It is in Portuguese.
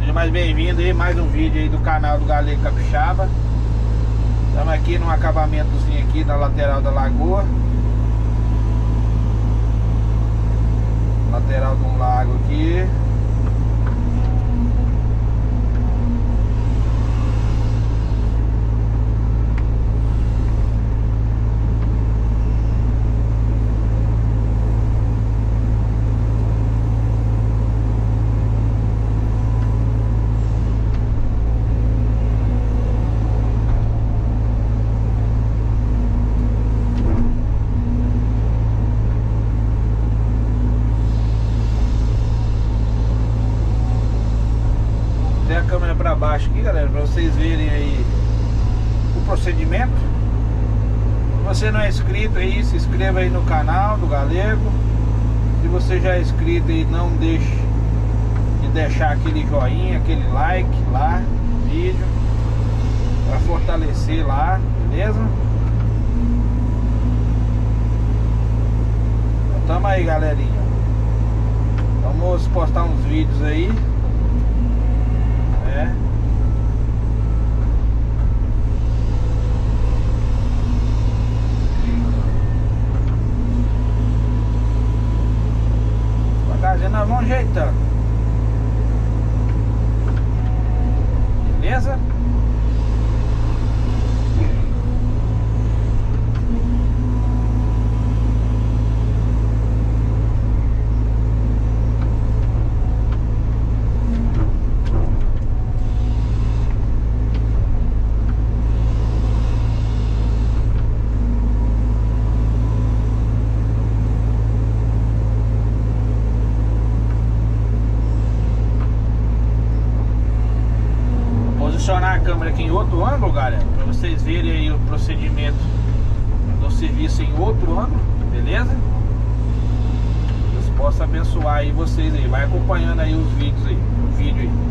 Seja mais bem-vindo aí, mais um vídeo aí do canal do Galego Capixaba. Estamos aqui num acabamentozinho aqui na lateral da lagoa. Lateral de um lago aqui. A câmera para baixo aqui, galera, para vocês verem aí o procedimento. Se você não é inscrito aí, se inscreva aí no canal do Galego. Se você já é inscrito aí, não deixe de deixar aquele joinha, aquele like lá no vídeo para fortalecer lá, beleza? Então tamo aí, galerinha. Vamos postar uns vídeos aí. Devagarzinho nós vamos ajeitando. Beleza? Posicionar a câmera aqui em outro ângulo, galera, para vocês verem aí o procedimento do serviço em outro ângulo, beleza? Deus possa abençoar aí vocês aí, vai acompanhando aí os vídeos aí, o vídeo aí.